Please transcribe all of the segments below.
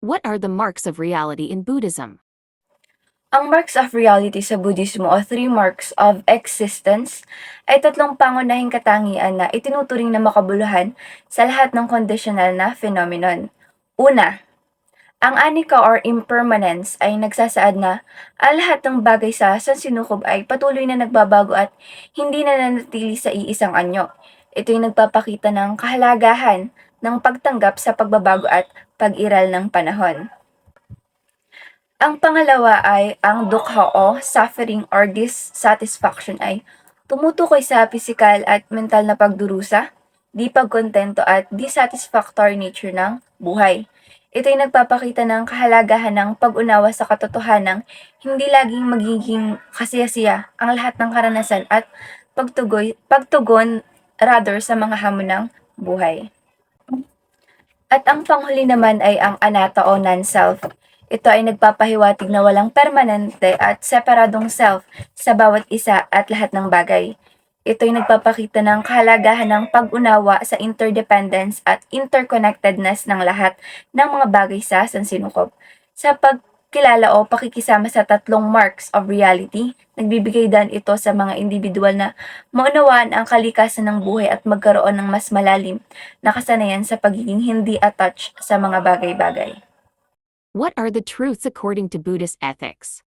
What are the marks of reality in Buddhism? Ang marks of reality sa Budismo o three marks of existence ay tatlong pangunahing katangian na itinuturing na makabuluhan sa lahat ng kondisyonal na phenomenon. Una, ang anika or impermanence ay nagsasaad na ang lahat ng bagay sa sansinukob ay patuloy na nagbabago at hindi na nanatili sa iisang anyo. Ito'y nagpapakita ng kahalagahan ng pagtanggap sa pagbabago at pag-iral ng panahon. Ang pangalawa ay ang dukha o suffering or dissatisfaction ay tumutukoy sa pisikal at mental na pagdurusa, di pagkontento at dissatisfactory nature ng buhay. Ito'y nagpapakita ng kahalagahan ng pag-unawa sa katotohanang hindi laging magiging kasiyasiya ang lahat ng karanasan at pagtugon rather sa mga hamon ng buhay. At ang panghuli naman ay ang anatta o non-self. Ito ay nagpapahiwatig na walang permanente at separadong self sa bawat isa at lahat ng bagay. Ito ay nagpapakita ng kahalagahan ng pag-unawa sa interdependence at interconnectedness ng lahat ng mga bagay sa sansinukob. Sa pagkilala o pakikisama sa tatlong marks of reality, nagbibigay daan ito sa mga individual na maunawaan ang kalikasan ng buhay at magkaroon ng mas malalim na kasanayan sa pagiging hindi attached sa mga bagay-bagay. What are the truths according to Buddhist ethics?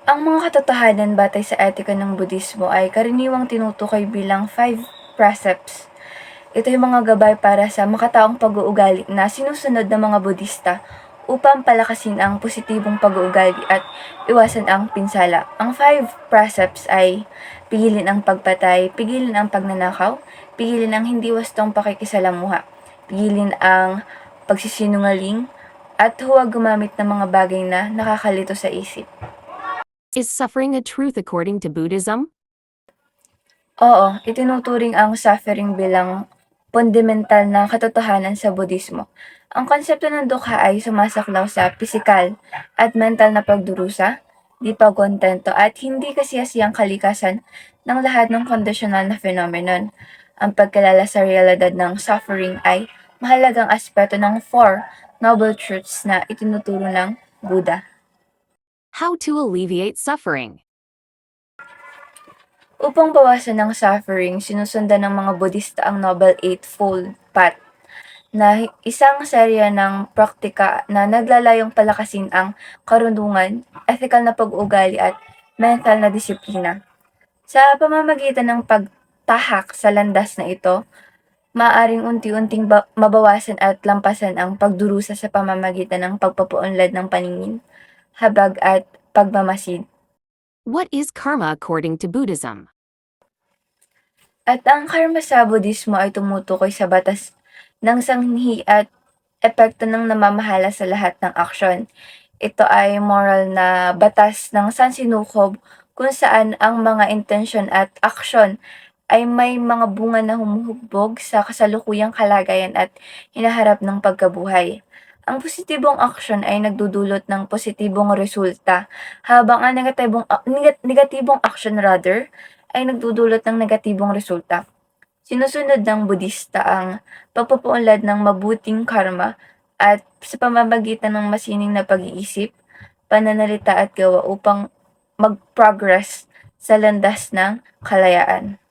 Ang mga katotohanan batay sa etika ng Budismo ay karaniwang tinutukoy bilang 5 precepts. Ito yung mga gabay para sa makataong pag-uugali na sinusunod ng mga Budista upang palakasin ang positibong pag-uugali at iwasan ang pinsala. Ang 5 precepts ay pigilin ang pagpatay, pigilin ang pagnanakaw, pigilin ang hindi wastong pakikisalamuha, pigilin ang pagsisinungaling, at huwag gumamit ng mga bagay na nakakalito sa isip. Is suffering a truth according to Buddhism? Oo, itinuturing ang suffering bilang fundamental na katotohanan sa Budismo. Ang konsepto ng dukha ay sumasaklaw sa pisikal at mental na pagdurusa, di pagkontento at hindi kasiyasiyang kalikasan ng lahat ng kondisyonal na phenomenon. Ang pagkilala sa realidad ng suffering ay mahalagang aspeto ng Four Noble Truths na itinuturo ng Buddha. How to alleviate suffering? Upang bawasan ang suffering, sinusundan ng mga Budista ang Noble Eightfold Path na isang serya ng praktika na naglalayong palakasin ang karunungan, ethical na pag-uugali at mental na disiplina. Sa pamamagitan ng pagtahak sa landas na ito, maaring unti-unting mabawasan at lampasan ang pagdurusa sa pamamagitan ng pagpapaunlad ng paningin, habag at pagmamasid. What is karma according to Buddhism? At ang karma sa Budismo ay tumutukoy sa batas ng sanhi at epekto ng namamahala sa lahat ng aksyon. Ito ay moral na batas ng sansinukob kung saan ang mga intensyon at aksyon ay may mga bunga na humuhubog sa kasalukuyang kalagayan at hinaharap ng pagkabuhay. Ang positibong aksyon ay nagdudulot ng positibong resulta, habang ang negatibong aksyon rather ay nagdudulot ng negatibong resulta. Sinusunod ng Budista ang pagpapaunlad ng mabuting karma at sa pamamagitan ng masining na pag-iisip, pananalita at gawa upang mag-progress sa landas ng kalayaan.